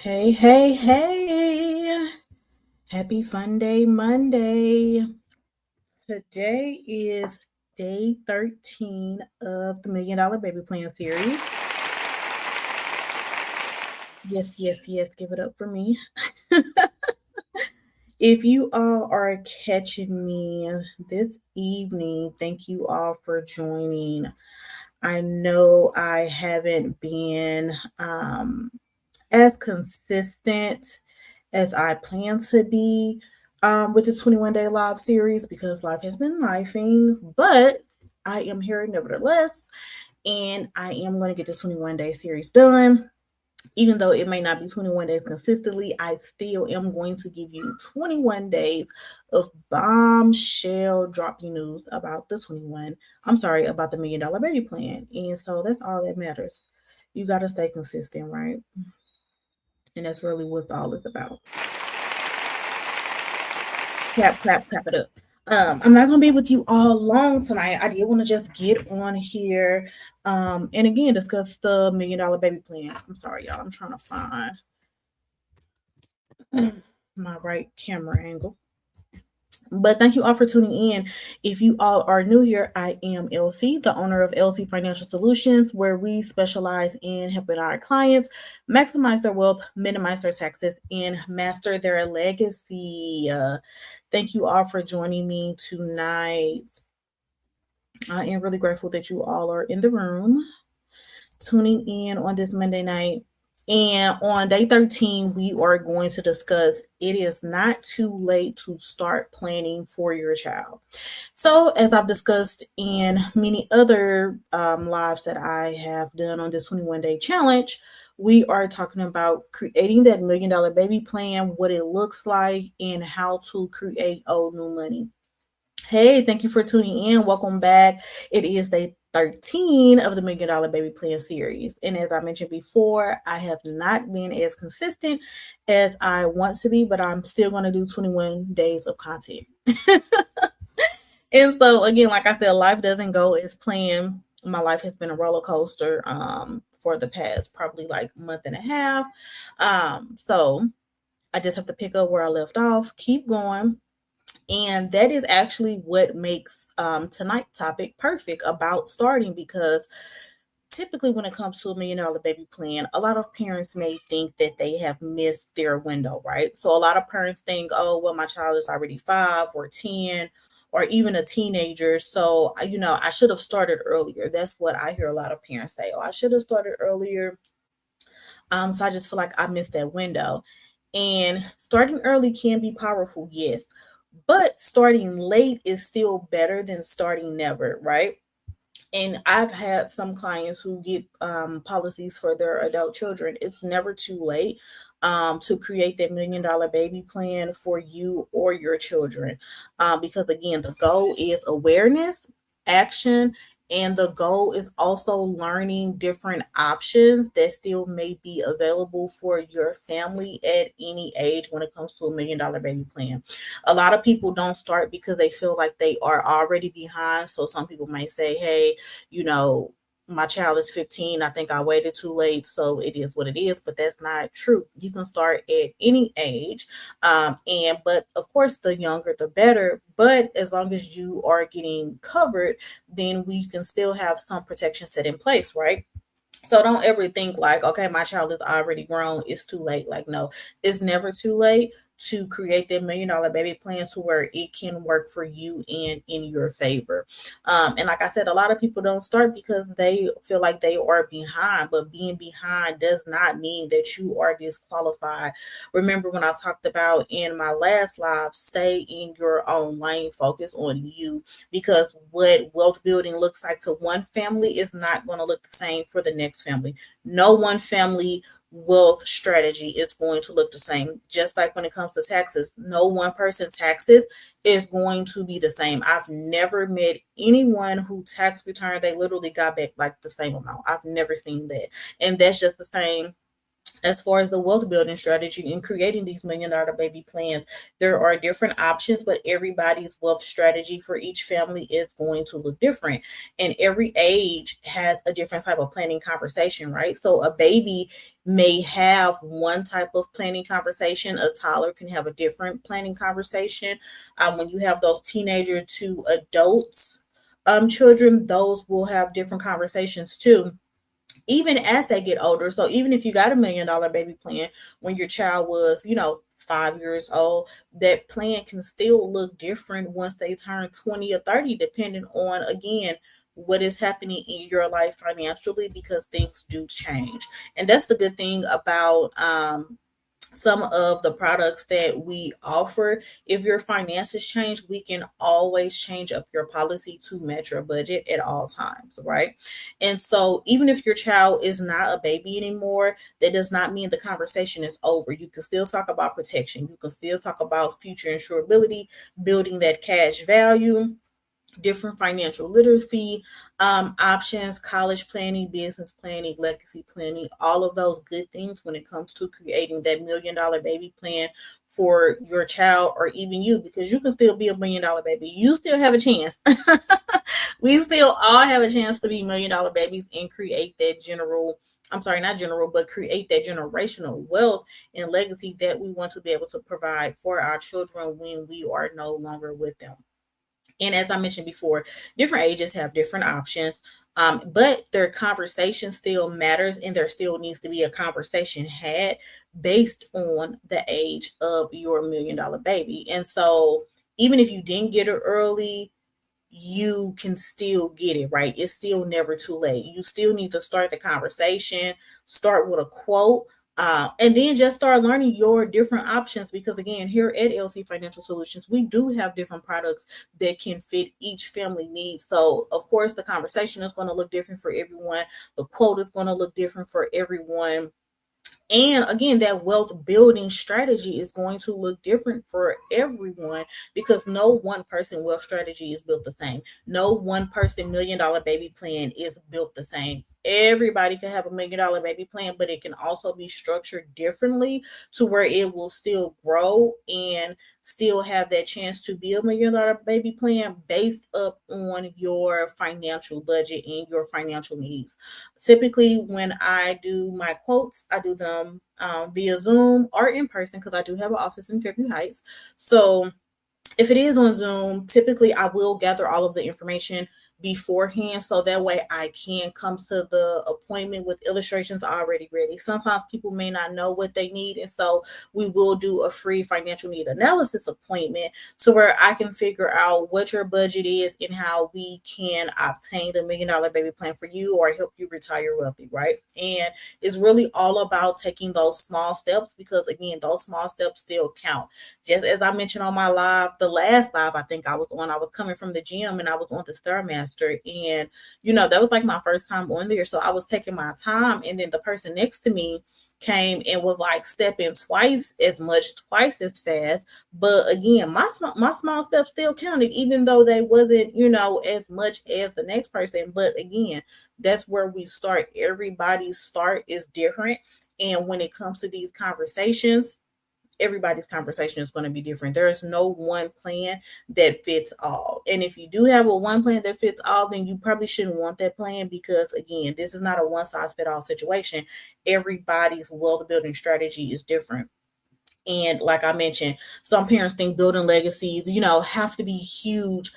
Hey, hey, hey. Happy Fun Day Monday. Today is day 13 of the Million Dollar Baby Plan series. Yes, yes, yes. Give it up for me. If you all are catching me this evening, thank you all for joining. I know I haven't been as consistent as I plan to be with the 21 Day Live series because life has been lifing, but I am here nevertheless, and I am going to get the 21 Day series done. Even though it may not be 21 days consistently, I still am going to give you 21 days of bombshell dropping news about about the Million Dollar Baby Plan. And so that's all that matters. You got to stay consistent, right? And that's really what all is about. Clap, clap, clap it up. I'm not gonna be with you all long tonight. I did want to just get on here, and again discuss the Million Dollar Baby Plan. I'm sorry, y'all. I'm trying to find my right camera angle. But thank you all for tuning in. If you all are new here, I am LC, the owner of LC Financial Solutions, where we specialize in helping our clients maximize their wealth, minimize their taxes, and master their legacy. Thank you all for joining me tonight. I am really grateful that you all are in the room tuning in on this Monday night. And on day 13, we are going to discuss it is not too late to start planning for your child. So, as I've discussed in many other lives that I have done on this 21 day challenge, we are talking about creating that Million Dollar Baby Plan, what it looks like, and how to create old new money. Hey, thank you for tuning in. Welcome back. It is day 13 of the Million Dollar Baby Plan series. And as I mentioned before, I have not been as consistent as I want to be, but I'm still going to do 21 days of content. And so, again, like I said, life doesn't go as planned. My life has been a roller coaster for the past probably like month and a half. So, I just have to pick up where I left off, keep going, and that is actually what makes tonight's topic perfect about starting because typically when it comes to a Million Dollar Baby Plan, a lot of parents may think that they have missed their window, right? So a lot of parents think, oh, well, my child is already 5 or 10 or even a teenager. So, I should have started earlier. That's what I hear a lot of parents say. Oh, I should have started earlier. So I just feel like I missed that window. And starting early can be powerful, yes. But starting late is still better than starting never, right? And I've had some clients who get policies for their adult children. It's never too late to create that Million Dollar Baby Plan for you or your children. Because again, the goal is awareness, action, and the goal is also learning different options that still may be available for your family at any age when it comes to a Million Dollar Baby Plan. A lot of people don't start because they feel like they are already behind. So some people might say, hey, my child is 15. I think I waited too late. So it is what it is. But that's not true. You can start at any age. But of course, the younger, the better. But as long as you are getting covered, then we can still have some protection set in place, right? So don't ever think like, okay, my child is already grown. It's too late. Like, no, it's never too late to create that $1 million baby plan to where it can work for you and in your favor. And like I said, a lot of people don't start because they feel like they are behind, but being behind does not mean that you are disqualified. Remember when I talked about in my last live, stay in your own lane, focus on you, because what wealth building looks like to one family is not going to look the same for the next family. No one family wealth strategy is going to look the same. Just like when it comes to taxes, no one person's taxes is going to be the same. I've never met anyone who tax return they literally got back like the same amount. I've never seen that. And that's just the same as far as the wealth building strategy and creating these $1 million baby plans. There are different options, but everybody's wealth strategy for each family is going to look different. And every age has a different type of planning conversation, right? So a baby may have one type of planning conversation, a toddler can have a different planning conversation. When you have those teenager to adults children, those will have different conversations too, even as they get older. So even if you got $1 million baby plan when your child was, 5 years old, that plan can still look different once they turn 20 or 30, depending on, again, what is happening in your life financially, because things do change. And that's the good thing about some of the products that we offer. If your finances change, we can always change up your policy to match your budget at all times, right? And so even if your child is not a baby anymore, that does not mean the conversation is over. You can still talk about protection, you can still talk about future insurability, building that cash value, different financial literacy options, college planning, business planning, legacy planning, all of those good things when it comes to creating that $1 million baby plan for your child or even you, because you can still be $1 million baby. You still have a chance. We still all have a chance to be $1 million babies and create that I'm sorry, not general, but create that generational wealth and legacy that we want to be able to provide for our children when we are no longer with them. And as I mentioned before, different ages have different options, but their conversation still matters, and there still needs to be a conversation had based on the age of your $1 million baby. And so, even if you didn't get it early, you can still get it, right? It's still never too late. You still need to start the conversation, start with a quote, and then just start learning your different options. Because again, here at LC Financial Solutions, we do have different products that can fit each family need. So, of course, the conversation is going to look different for everyone. The quote is going to look different for everyone. And again, that wealth building strategy is going to look different for everyone, because no one person wealth strategy is built the same. No one person $1 million baby plan is built the same. Everybody can have a $1 million baby plan, but it can also be structured differently to where it will still grow and still have that chance to be a $1 million baby plan based up on your financial budget and your financial needs. Typically, when I do my quotes, I do them via Zoom or in person, because I do have an office in Fairview Heights. So if it is on Zoom, typically I will gather all of the information beforehand, so that way I can come to the appointment with illustrations already ready. Sometimes people may not know what they need, and so we will do a free financial need analysis appointment, so where I can figure out what your budget is and how we can obtain the $1 million baby plan for you or help you retire wealthy, right? And it's really all about taking those small steps, because again, those small steps still count. Just as I mentioned on my live, the last live I think I was on, I was coming from the gym and I was on the Stairmaster. And, that was like my first time on there. So I was taking my time. And then the person next to me came and was like stepping twice as much, twice as fast. But again, my small steps still counted, even though they wasn't, as much as the next person. But again, that's where we start. Everybody's start is different. And when it comes to these conversations, everybody's conversation is going to be different. There is no one plan that fits all. And if you do have a one plan that fits all, then you probably shouldn't want that plan, because again, this is not a one size fit all situation. Everybody's wealth building strategy is different. And like I mentioned, some parents think building legacies, have to be huge,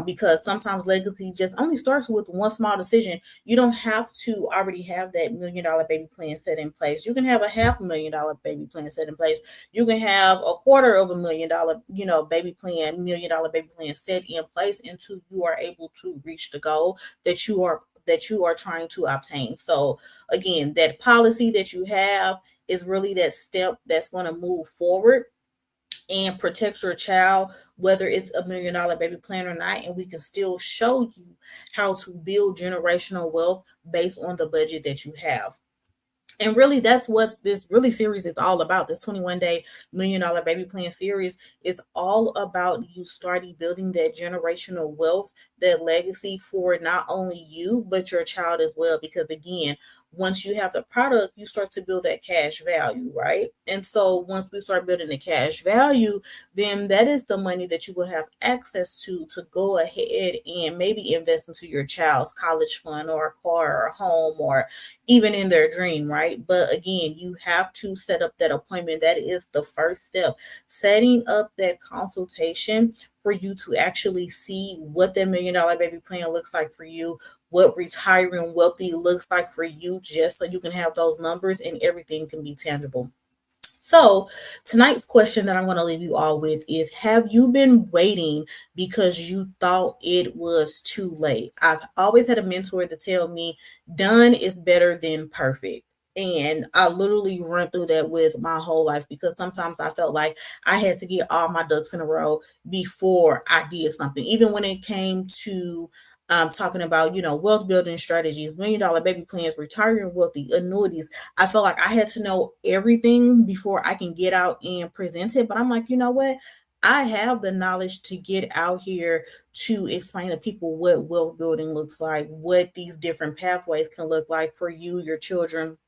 because sometimes legacy just only starts with one small decision. You don't have to already have that $1 million baby plan set in place. You can have a $500,000 baby plan set in place. You can have a $250,000, baby plan, $1 million baby plan set in place until you are able to reach the goal that you are trying to obtain. So again, that policy that you have is really that step that's going to move forward and protect your child, whether it's a $1 million baby plan or not. And we can still show you how to build generational wealth based on the budget that you have. And really, that's what this really series is all about. This 21-day $1 million baby plan series is all about you starting building that generational wealth, that legacy for not only you, but your child as well. Because again, once you have the product, you start to build that cash value, right? And so once we start building the cash value, then that is the money that you will have access to go ahead and maybe invest into your child's college fund or a car or a home or even in their dream, right? But again, you have to set up that appointment. That is the first step. Setting up that consultation for you to actually see what that $1 million baby plan looks like for you, what retiring wealthy looks like for you, just so you can have those numbers and everything can be tangible. So, tonight's question that I'm going to leave you all with is: have you been waiting because you thought it was too late? I've always had a mentor to tell me done is better than perfect. And I literally run through that with my whole life because sometimes I felt like I had to get all my ducks in a row before I did something. Even when it came to talking about, wealth building strategies, $1 million baby plans, retiring wealthy, annuities, I felt like I had to know everything before I can get out and present it. But I'm like, you know what? I have the knowledge to get out here to explain to people what wealth building looks like, what these different pathways can look like for you, your children,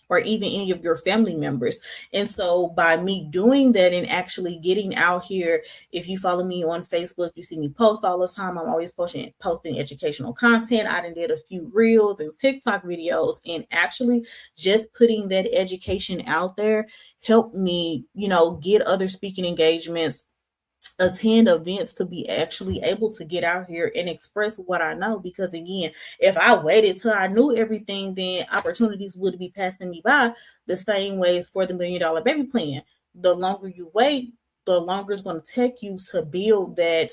or even any of your family members. And so by me doing that and actually getting out here, if you follow me on Facebook, you see me post all the time. I'm always posting educational content. I done did a few reels and TikTok videos, and actually just putting that education out there helped me, get other speaking engagements, attend events, to be actually able to get out here and express what I know. Because again, if I waited till I knew everything, then opportunities would be passing me by the same ways for the $1 million baby plan. The longer you wait, the longer it's going to take you to build that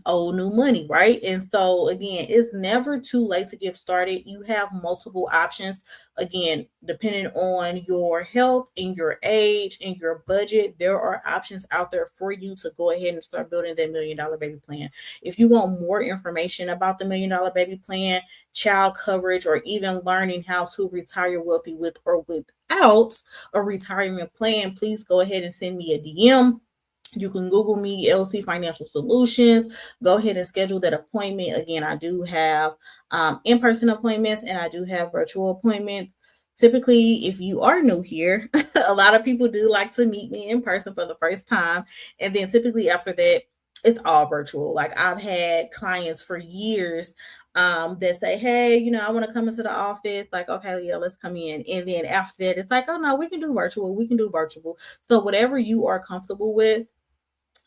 old new money, right? And so again, it's never too late to get started. You have multiple options. Again, depending on your health and your age and your budget, there are options out there for you to go ahead and start building that $1 million baby plan. If you want more information about the $1 million baby plan, child coverage, or even learning how to retire wealthy with or without a retirement plan, please go ahead and send me a DM. You can Google me, LC Financial Solutions. Go ahead and schedule that appointment. Again, I do have in-person appointments and I do have virtual appointments. Typically, if you are new here, a lot of people do like to meet me in person for the first time. And then typically after that, it's all virtual. Like I've had clients for years that say, hey, I want to come into the office. Like, okay, yeah, let's come in. And then after that, it's like, oh no, we can do virtual. We can do virtual. So whatever you are comfortable with,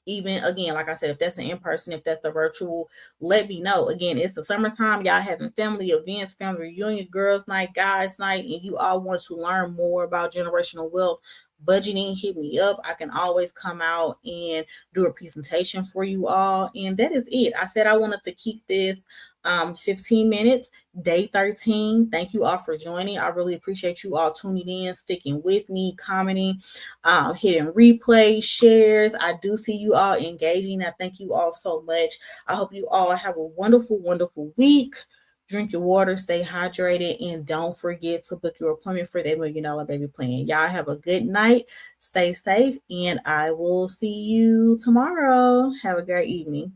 even again, like I said, if that's an in-person, if that's a virtual, let me know. Again, it's the summertime, y'all having family events, family reunion, girls night, guys night, and you all want to learn more about generational wealth budgeting, hit me up. I can always come out and do a presentation for you all. And that is it. I said I wanted to keep this 15 minutes, day 13. Thank you all for joining. I really appreciate you all tuning in, sticking with me, commenting, hitting replay, shares. I do see you all engaging. I thank you all so much. I hope you all have a wonderful, wonderful week. Drink your water, stay hydrated, and don't forget to book your appointment for that $1 million baby plan. Y'all have a good night. Stay safe, and I will see you tomorrow. Have a great evening.